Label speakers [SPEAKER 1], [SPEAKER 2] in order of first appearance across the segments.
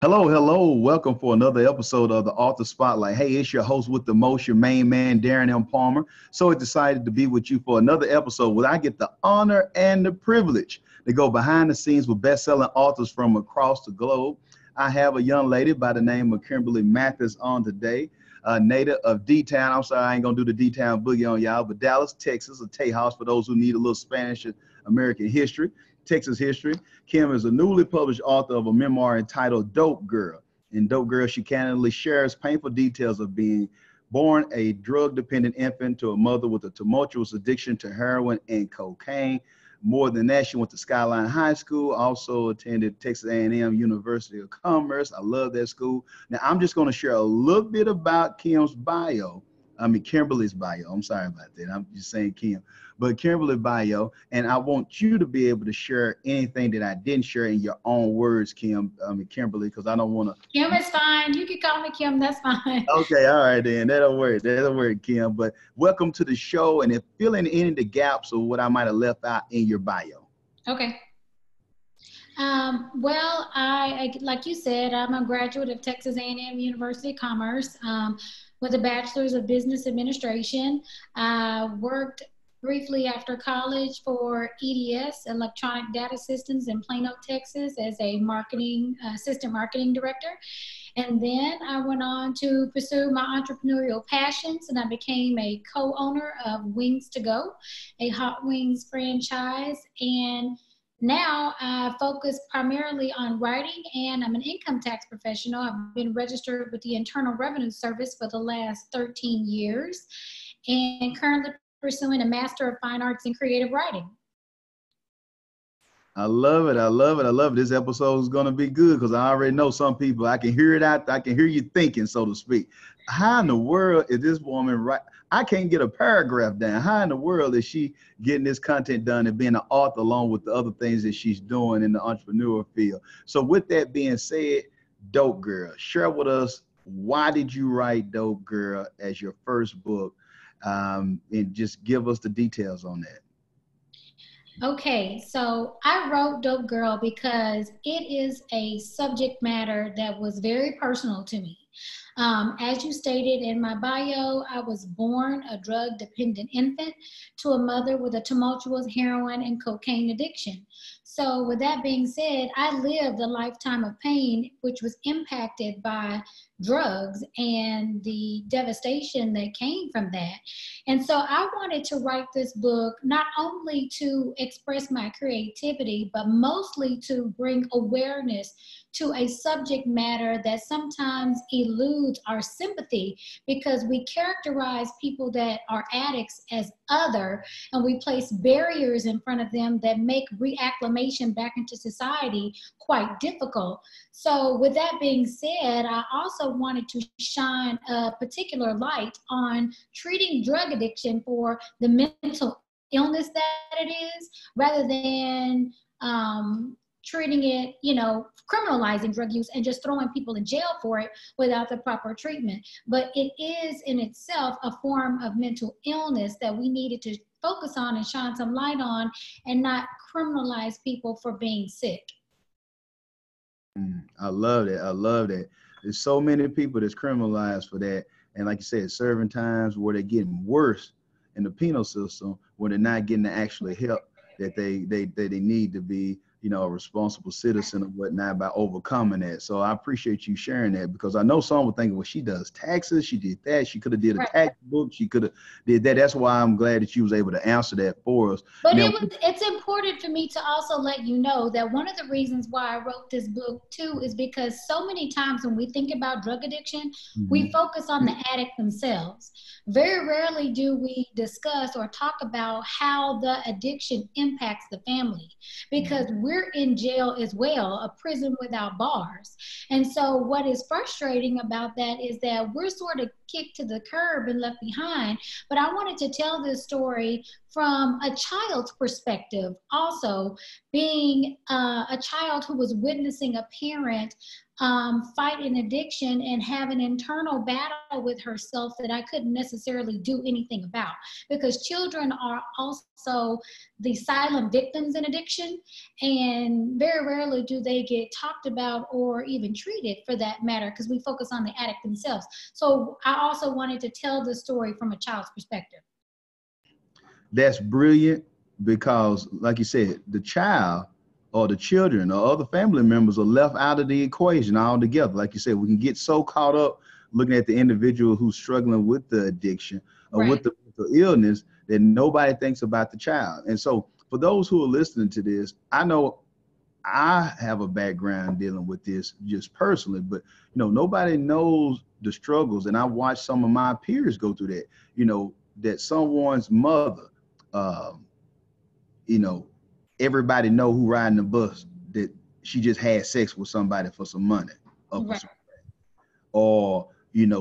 [SPEAKER 1] Hello, hello. Welcome for another episode of the Author Spotlight. Hey, it's your host with the most, your main man, Darren M. Palmer. So excited to be with you for another episode where I get the honor and the privilege to go behind the scenes with best-selling authors from across the globe. I have a young lady by the name of Kimberly Mathis on today, a native of D-Town. I'm sorry, I ain't gonna do the D-Town boogie on y'all, but Dallas, Texas, a Tejas for those who need a little Spanish American history. Texas history. Kim is a newly published author of a memoir entitled Dope Girl. In Dope Girl, she candidly shares painful details of being born a drug-dependent infant to a mother with a tumultuous addiction to heroin and cocaine. More than that, she went to Skyline High School, also attended Texas A&M University of Commerce. I love that school. Now, I'm just going to share a little bit about Kimberly's bio. I'm sorry about that. I'm just saying Kim. But Kimberly's bio, and I want you to be able to share anything that I didn't share in your own words, Kimberly, because I don't want to.
[SPEAKER 2] Kim is fine. You can call me Kim. That's fine.
[SPEAKER 1] Okay, all right then. That'll work. That'll work, Kim. But welcome to the show, and if filling any of the gaps of what I might have left out in your bio.
[SPEAKER 2] Okay. Well, like you said, I'm a graduate of Texas A&M University of Commerce with a bachelor's of business administration. I worked briefly after college for EDS, Electronic Data Systems in Plano, Texas, as a assistant marketing director. And then I went on to pursue my entrepreneurial passions, and I became a co-owner of Wings to Go, a hot wings franchise. And now I focus primarily on writing, and I'm an income tax professional. I've been registered with the Internal Revenue Service for the last 13 years and currently pursuing a Master of Fine Arts in Creative Writing.
[SPEAKER 1] I love it. I love it. I love it. This episode is going to be good because I already know some people. I can hear it out. I can hear you thinking, so to speak. How in the world is this woman right? I can't get a paragraph down. How in the world is she getting this content done and being an author along with the other things that she's doing in the entrepreneurial field? So with that being said, Dope Girl, share with us, why did you write Dope Girl as your first book? And just give us the details on that.
[SPEAKER 2] Okay, so I wrote Dope Girl because it is a subject matter that was very personal to me. As you stated in my bio, I was born a drug-dependent infant to a mother with a tumultuous heroin and cocaine addiction. So with that being said, I lived a lifetime of pain, which was impacted by drugs and the devastation that came from that. And so I wanted to write this book not only to express my creativity, but mostly to bring awareness to a subject matter that sometimes eludes our sympathy because we characterize people that are addicts as other, and we place barriers in front of them that make reacclimation back into society quite difficult. So with that being said, I also wanted to shine a particular light on treating drug addiction for the mental illness that it is, rather than treating it, criminalizing drug use and just throwing people in jail for it without the proper treatment. But it is in itself a form of mental illness that we needed to focus on and shine some light on, and not criminalize people for being sick.
[SPEAKER 1] I love that. I love that. There's so many people that's criminalized for that. And like you said, serving times where they're getting worse in the penal system, where they're not getting the actual help that they need to be, a responsible citizen or whatnot by overcoming that. So I appreciate you sharing that, because I know some were thinking, well, she does taxes. She did that. She could have did a tax book. She could have did that. That's why I'm glad that you was able to answer that for us.
[SPEAKER 2] But now, it's important for me to also let you know that one of the reasons why I wrote this book too is because so many times when we think about drug addiction, we focus on the addict themselves. Very rarely do we discuss or talk about how the addiction impacts the family, because we're in jail as well, a prison without bars. And so what is frustrating about that is that we're sort of kicked to the curb and left behind. But I wanted to tell this story from a child's perspective, also being a child who was witnessing a parent fight an addiction and have an internal battle with herself that I couldn't necessarily do anything about, because children are also the silent victims in addiction, and very rarely do they get talked about or even treated, for that matter, because we focus on the addict themselves. So I also wanted to tell the story from a child's perspective.
[SPEAKER 1] That's brilliant, because like you said, the child or the children or other family members are left out of the equation altogether. Like you said, we can get so caught up looking at the individual who's struggling with the addiction or with the illness that nobody thinks about the child. And so for those who are listening to this, I know I have a background dealing with this just personally, but nobody knows the struggles. And I watched some of my peers go through that, that someone's mother, everybody know who riding the bus that she just had sex with somebody for some money, or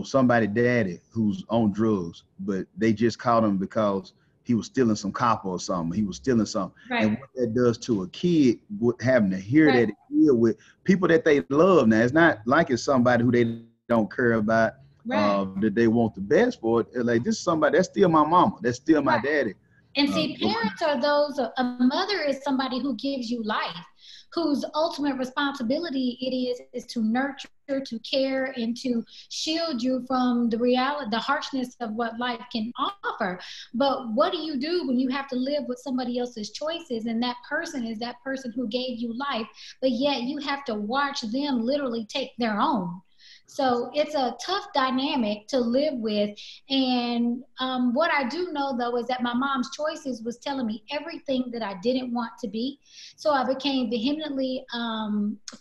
[SPEAKER 1] somebody daddy who's on drugs, but they just caught him because he was stealing some copper or something. He was stealing something, and what that does to a kid, having to hear that, deal with people that they love. Now it's not like it's somebody who they don't care about, that they want the best for. Like, this is somebody that's still my mama, that's still my daddy.
[SPEAKER 2] And see, parents are those, a mother is somebody who gives you life, whose ultimate responsibility it is to nurture, to care, and to shield you from the reality, the harshness of what life can offer. But what do you do when you have to live with somebody else's choices, and that person is that person who gave you life, but yet you have to watch them literally take their own? So it's a tough dynamic to live with. And what I do know, though, is that my mom's choices was telling me everything that I didn't want to be. So I became vehemently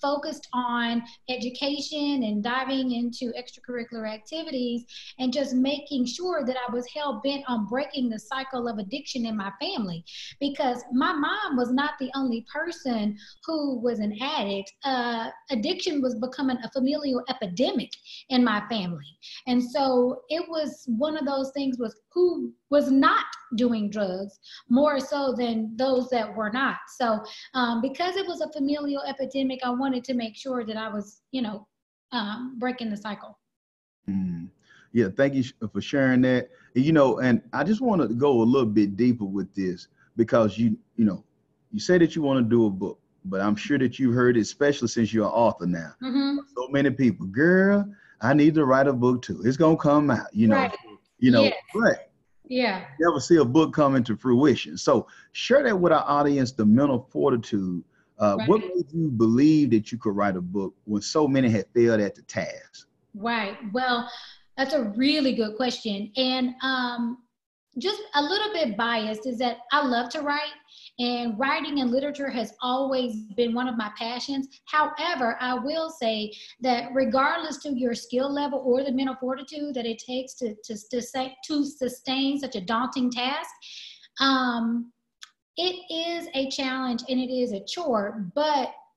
[SPEAKER 2] focused on education and diving into extracurricular activities and just making sure that I was hell-bent on breaking the cycle of addiction in my family. Because my mom was not the only person who was an addict. Addiction was becoming a familial epidemic in my family. And so it was one of those things, was who was not doing drugs more so than those that were not. So because it was a familial epidemic, I wanted to make sure that I was, breaking the cycle.
[SPEAKER 1] Yeah, thank you for sharing that. And I just want to go a little bit deeper with this, because you say that you want to do a book, but I'm sure that you heard it, especially since you're an author now. So many people, girl, I need to write a book too. It's gonna come out, but never see a book come into fruition. So share that with our audience, the mental fortitude. What made you believe that you could write a book when so many had failed at the task?
[SPEAKER 2] Right. Well, that's a really good question. And just a little bit biased is that I love to write, and writing and literature has always been one of my passions. However, I will say that regardless to your skill level or the mental fortitude that it takes to sustain such a daunting task, it is a challenge and it is a chore.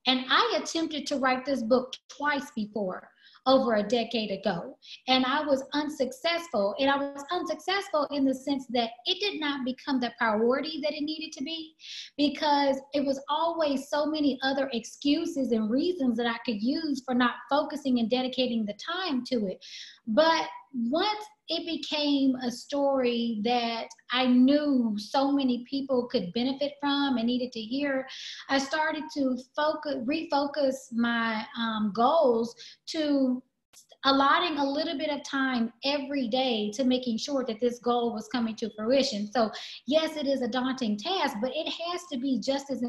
[SPEAKER 2] And I attempted to write this book twice before, over a decade ago, and I was unsuccessful. And I was unsuccessful in the sense that it did not become the priority that it needed to be, because it was always so many other excuses and reasons that I could use for not focusing and dedicating the time to it. But once it became a story that I knew so many people could benefit from and needed to hear, I started to refocus my goals to allotting a little bit of time every day to making sure that this goal was coming to fruition. So yes, it is a daunting task, but it has to be just as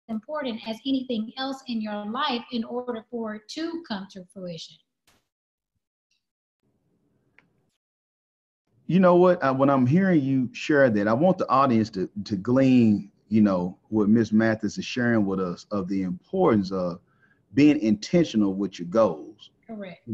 [SPEAKER 2] important as anything else in your life in order for it to come to fruition.
[SPEAKER 1] You know what? When I'm hearing you share that, I want the audience to glean, what Miss Mathis is sharing with us, of the importance of being intentional with your goals.
[SPEAKER 2] Correct.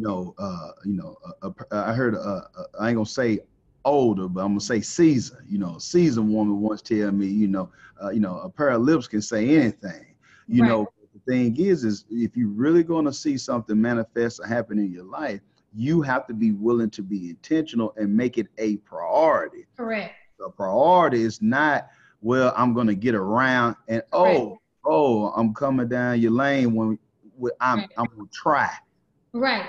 [SPEAKER 1] I heard, I ain't gonna say older, but I'm gonna say seasoned. A seasoned woman once tell me, a pair of lips can say anything. The thing is if you're really gonna see something manifest or happen in your life, you have to be willing to be intentional and make it a priority.
[SPEAKER 2] Correct.
[SPEAKER 1] The priority is not well, I'm going to get around and,
[SPEAKER 2] Right.
[SPEAKER 1] I'm coming down your lane when I'm
[SPEAKER 2] Right.
[SPEAKER 1] going to try.
[SPEAKER 2] Right.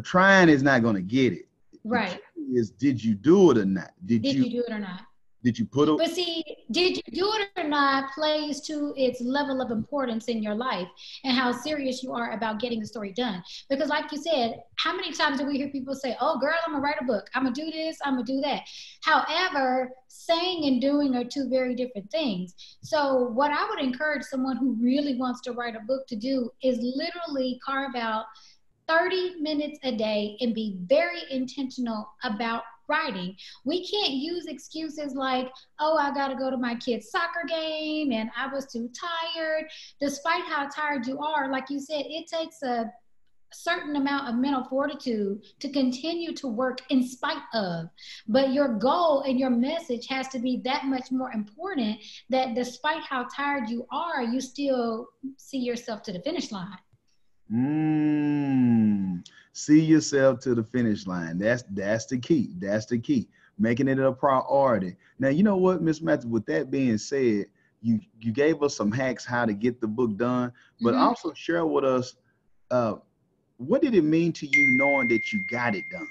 [SPEAKER 1] Trying is not going to get it. The
[SPEAKER 2] Right.
[SPEAKER 1] key is, did you do it or not?
[SPEAKER 2] Did you do it or not?
[SPEAKER 1] Did you put it?
[SPEAKER 2] But see, did you do it or not plays to its level of importance in your life and how serious you are about getting the story done. Because like you said, how many times do we hear people say, oh girl, I'm gonna write a book, I'm gonna do this, I'm gonna do that. However, saying and doing are two very different things. So what I would encourage someone who really wants to write a book to do is literally carve out 30 minutes a day and be very intentional about writing. We can't use excuses like, oh, I got to go to my kid's soccer game and I was too tired. Despite how tired you are, like you said, it takes a certain amount of mental fortitude to continue to work in spite of. But your goal and your message has to be that much more important that despite how tired you are, you still see yourself to the finish line.
[SPEAKER 1] See yourself to the finish line. That's the key. That's the key. Making it a priority. Now, you know what, Miss Mathis, with that being said, you gave us some hacks how to get the book done, but also share with us, what did it mean to you knowing that you got it done?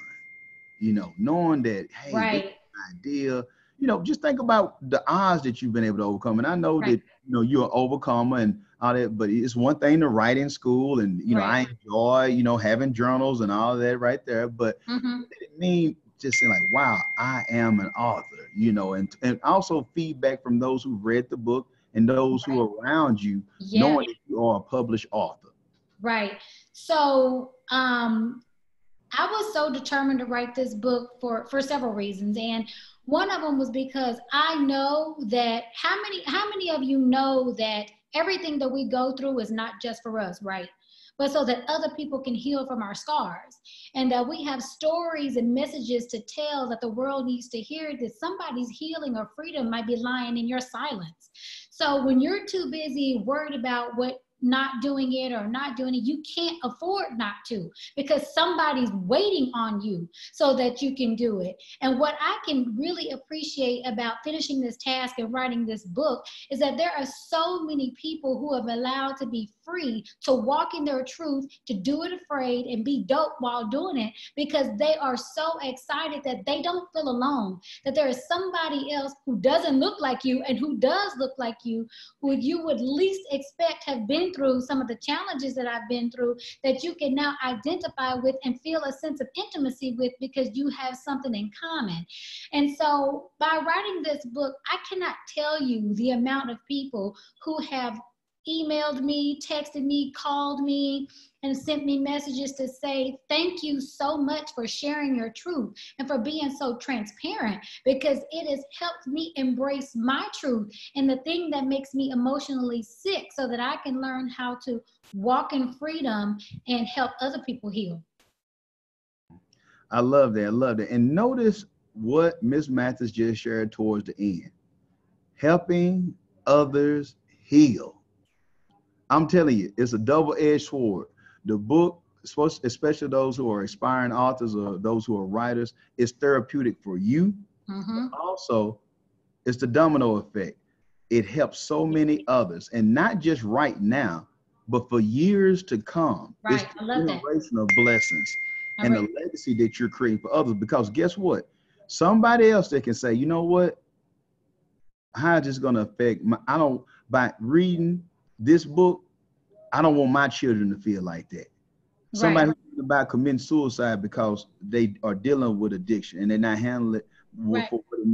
[SPEAKER 1] You know, knowing that, hey,
[SPEAKER 2] Right.
[SPEAKER 1] this idea, you know, just think about the odds that you've been able to overcome. And I know that, you know, you're an overcomer and all that, but it's one thing to write in school and, you know, I enjoy, you know, having journals and all of that right there. But what did it mean just saying like, wow, I am an author, you know, and also feedback from those who read the book and those who are around you, knowing that you are a published author.
[SPEAKER 2] Right. So, I was so determined to write this book for several reasons. And one of them was because I know that how many of you know that everything that we go through is not just for us, right? But so that other people can heal from our scars and that we have stories and messages to tell that the world needs to hear, that somebody's healing or freedom might be lying in your silence. So when you're too busy worried about what not doing it or not doing it, you can't afford not to because somebody's waiting on you so that you can do it. And what I can really appreciate about finishing this task and writing this book is that there are so many people who have allowed to be free to walk in their truth, to do it afraid and be dope while doing it because they are so excited that they don't feel alone, that there is somebody else who doesn't look like you and who does look like you, who you would least expect have been through some of the challenges that I've been through, that you can now identify with and feel a sense of intimacy with because you have something in common. And so by writing this book, I cannot tell you the amount of people who have emailed me, texted me, called me, and sent me messages to say, thank you so much for sharing your truth and for being so transparent because it has helped me embrace my truth and the thing that makes me emotionally sick so that I can learn how to walk in freedom and help other people heal.
[SPEAKER 1] I love that. I love that. And notice what Miss Mathis just shared towards the end. Helping others heal. I'm telling you, it's a double-edged sword. The book, especially those who are aspiring authors or those who are writers, is therapeutic for you. But also, it's the domino effect. It helps so many others, and not just right now, but for years to come.
[SPEAKER 2] Right.
[SPEAKER 1] It's
[SPEAKER 2] I
[SPEAKER 1] the
[SPEAKER 2] love that.
[SPEAKER 1] generation of blessings and the legacy that you're creating for others. Because guess what? Somebody else that can say, you know what? How is this going to affect by reading this book, I don't want my children to feel like that. Somebody who's thinking about committing suicide because they are dealing with addiction and they're not handling it for what it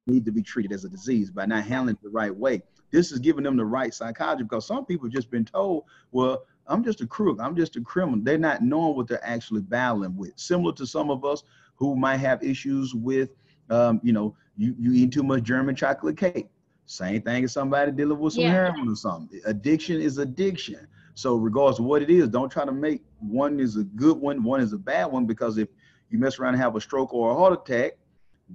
[SPEAKER 1] needs to be treated as a disease by not handling it the right way. This is giving them the right psychology because some people have just been told, well, I'm just a crook, I'm just a criminal. They're not knowing what they're actually battling with. Similar to some of us who might have issues with, you know, you eat too much German chocolate cake. Same thing as somebody dealing with some heroin or something. Addiction is addiction. So regardless of what it is, don't try to make one is a good one, one is a bad one, because if you mess around and have a stroke or a heart attack,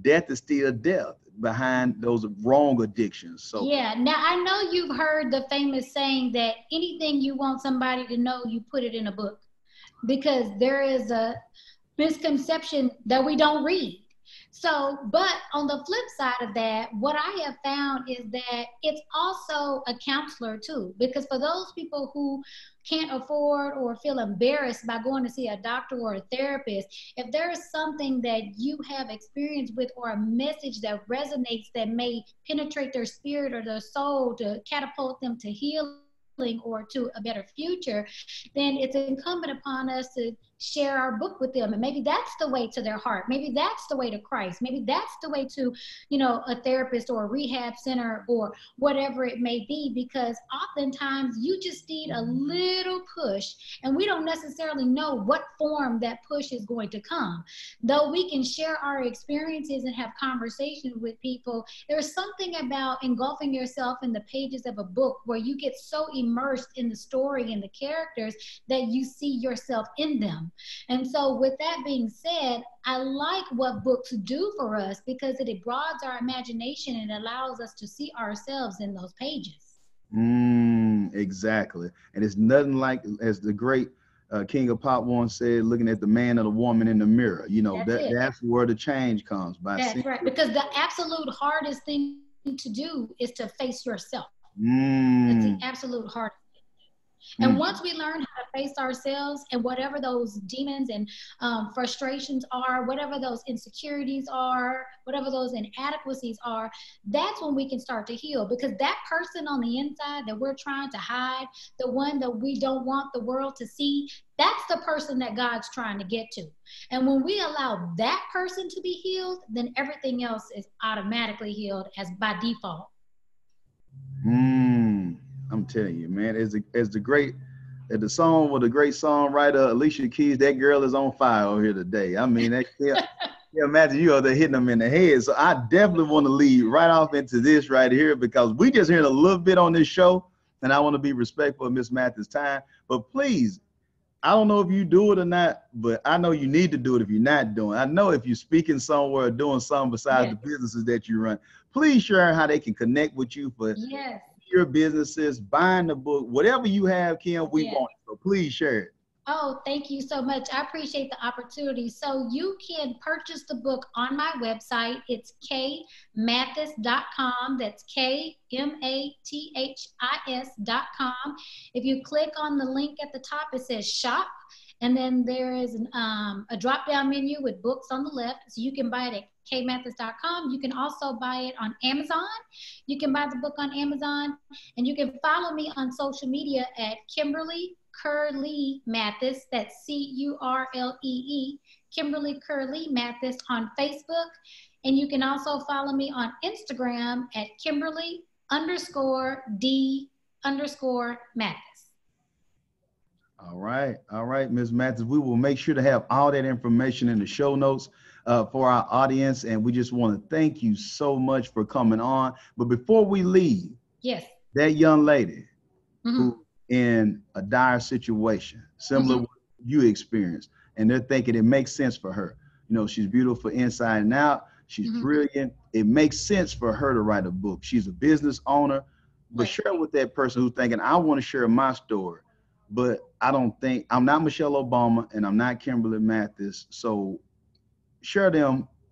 [SPEAKER 1] death is still death behind those wrong addictions. So
[SPEAKER 2] now I know you've heard the famous saying that anything you want somebody to know, you put it in a book, because there is a misconception that we don't read. So, but on the flip side of that, what I have found is that it's also a counselor too, because for those people who can't afford or feel embarrassed by going to see a doctor or a therapist, if there is something that you have experience with or a message that resonates that may penetrate their spirit or their soul to catapult them to healing or to a better future, then it's incumbent upon us to share our book with them. And maybe that's the way to their heart. Maybe that's the way to Christ. Maybe that's the way to, a therapist or a rehab center or whatever it may be, because oftentimes you just need a little push, and we don't necessarily know what form that push is going to come. Though we can share our experiences and have conversations with people, there's something about engulfing yourself in the pages of a book where you get so immersed in the story and the characters that you see yourself in them. And so with that being said, I like what books do for us because it broadens our imagination and allows us to see ourselves in those pages.
[SPEAKER 1] Exactly. And it's nothing like, as the great King of Pop once said, looking at the man or the woman in the mirror. That's where the change comes.
[SPEAKER 2] That's right. Because the absolute hardest thing to do is to face yourself. It's the absolute hardest. And once we learn how to face ourselves and whatever those demons and frustrations are, whatever those insecurities are, whatever those inadequacies are, that's when we can start to heal. Because that person on the inside that we're trying to hide, the one that we don't want the world to see, that's the person that God's trying to get to. And when we allow that person to be healed, then everything else is automatically healed as by default.
[SPEAKER 1] I'm telling you, man, as the great songwriter Alicia Keys, that girl is on fire over here today. I mean, imagine you are there hitting them in the head. So I definitely want to lead right off into this right here, because we just heard a little bit on this show, and I want to be respectful of Miss Mathis' time. But please, I don't know if you do it or not, but I know you need to do it if you're not doing it. I know if you're speaking somewhere or doing something besides the businesses that you run, please share how they can connect with you for your businesses, buying the book, whatever you have, Kim, we want it. So please share it.
[SPEAKER 2] Oh, thank you so much. I appreciate the opportunity. So you can purchase the book on my website. It's kmathis.com. That's KMATHIS.com. If you click on the link at the top, it says shop. And then there is a drop-down menu with books on the left. So you can buy it at kmathis.com. You can also buy it on Amazon. You can buy the book on Amazon. And you can follow me on social media at Kimberly Curlee Mathis. That's Curlee, Kimberly Curlee Mathis on Facebook. And you can also follow me on Instagram at Kimberly_D_Mathis.
[SPEAKER 1] All right, Ms. Mathis. We will make sure to have all that information in the show notes for our audience. And we just want to thank you so much for coming on. But before we leave, that young lady who in a dire situation, similar to what you experienced, and they're thinking it makes sense for her. She's beautiful inside and out. She's brilliant. It makes sense for her to write a book. She's a business owner, but share with that person who's thinking, I want to share my story, but I'm not Michelle Obama and I'm not Kimberly Mathis. So share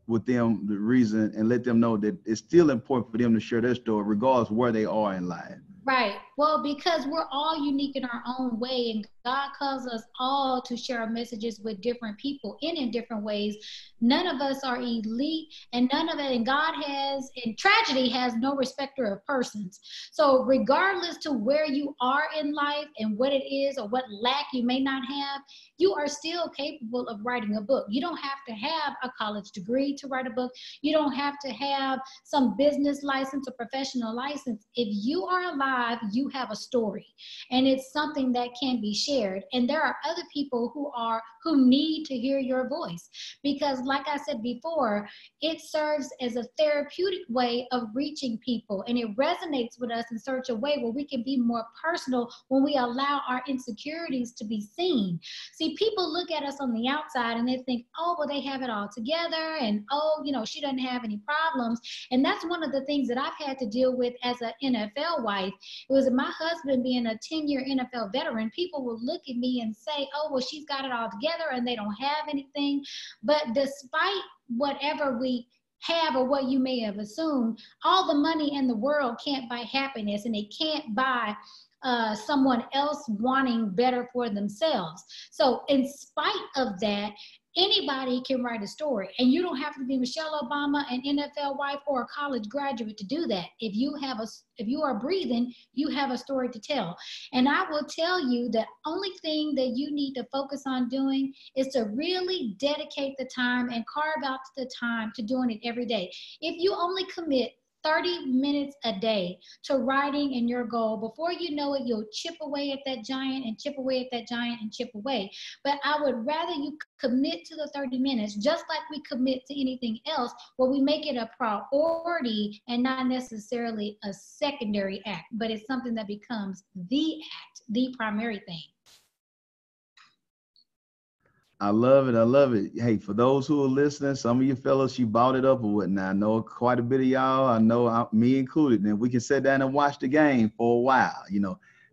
[SPEAKER 1] with them the reason and let them know that it's still important for them to share their story regardless of where they are in life.
[SPEAKER 2] Right. Well, because we're all unique in our own way, and God calls us all to share our messages with different people in different ways. None of us are elite, and none of it, and tragedy has no respecter of persons. So regardless to where you are in life and what it is or what lack you may not have, you are still capable of writing a book. You don't have to have a college degree to write a book. You don't have to have some business license or professional license. If you are alive, you have a story, and it's something that can be shared. And there are other people who need to hear your voice, because like I said before, it serves as a therapeutic way of reaching people, and it resonates with us in such a way where we can be more personal when we allow our insecurities to be seen. See, people look at us on the outside and they think, oh, well, they have it all together, and oh, she doesn't have any problems. And that's one of the things that I've had to deal with as an NFL wife. It was my husband being a 10-year NFL veteran. People will look at me and say, oh, well, she's got it all together and they don't have anything. But despite whatever we have or what you may have assumed, all the money in the world can't buy happiness, and it can't buy someone else wanting better for themselves. So in spite of that, anybody can write a story, and you don't have to be Michelle Obama, an NFL wife, or a college graduate to do that. If you are breathing, you have a story to tell. And I will tell you, the only thing that you need to focus on doing is to really dedicate the time and carve out the time to doing it every day. If you only commit 30 minutes a day to writing in your goal, before you know it, you'll chip away at that giant and chip away at that giant and chip away. But I would rather you commit to the 30 minutes, just like we commit to anything else, where we make it a priority and not necessarily a secondary act, but it's something that becomes the act, the primary thing.
[SPEAKER 1] I love it. I love it. Hey, for those who are listening, some of you fellas, you bought it up or whatnot. I know quite a bit of y'all. I know me included. And we can sit down and watch the game for a while.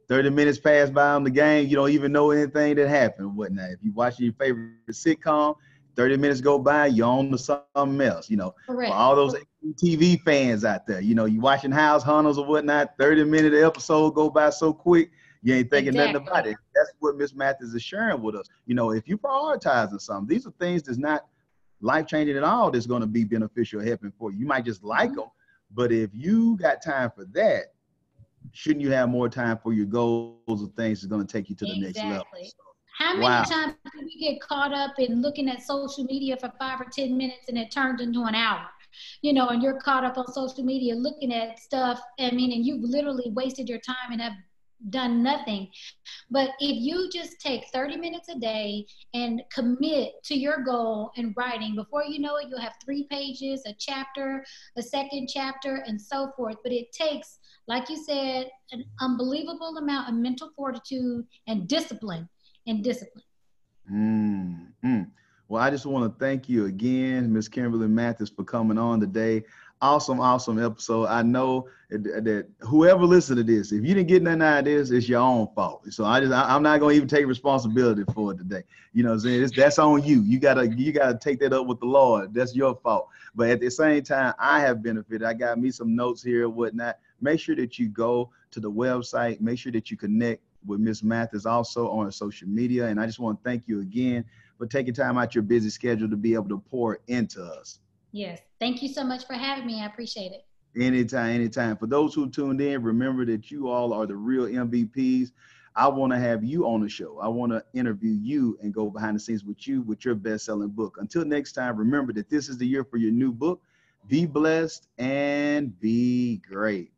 [SPEAKER 1] 30 minutes pass by on the game. You don't even know anything that happened or whatnot. If you're watching your favorite sitcom, 30 minutes go by, you're on to something else. For all those TV fans out there, you watching House Hunters or whatnot, 30-minute episode go by so quick. You ain't thinking nothing about it. That's what Miss Mathis is sharing with us. If you prioritizing something, these are things that's not life-changing at all that's going to be beneficial, helping for you. You might just like them, but if you got time for that, shouldn't you have more time for your goals or things that's going to take you to the next level? So,
[SPEAKER 2] how many times do we get caught up in looking at social media for 5 or 10 minutes and it turns into an hour? And you're caught up on social media looking at stuff, and you've literally wasted your time and have done nothing. But if you just take 30 minutes a day and commit to your goal in writing, before you know it, you'll have 3 pages, a chapter, a second chapter, and so forth. But it takes, like you said, an unbelievable amount of mental fortitude and discipline.
[SPEAKER 1] Well, I just want to thank you again, Miss Kimberly Mathis, for coming on today. Awesome episode. I know that whoever listened to this, if you didn't get nothing out of this, it's your own fault. So I'm not going to even take responsibility for it today. You know what I'm saying? That's on you. You gotta take that up with the Lord. That's your fault. But at the same time, I have benefited. I got me some notes here and whatnot. Make sure that you go to the website. Make sure that you connect with Miss Mathis also on social media. And I just want to thank you again for taking time out your busy schedule to be able to pour into us.
[SPEAKER 2] Yes. Thank you so much for having me. I appreciate it.
[SPEAKER 1] Anytime. For those who tuned in, remember that you all are the real MVPs. I want to have you on the show. I want to interview you and go behind the scenes with you with your best-selling book. Until next time, remember that this is the year for your new book. Be blessed and be great.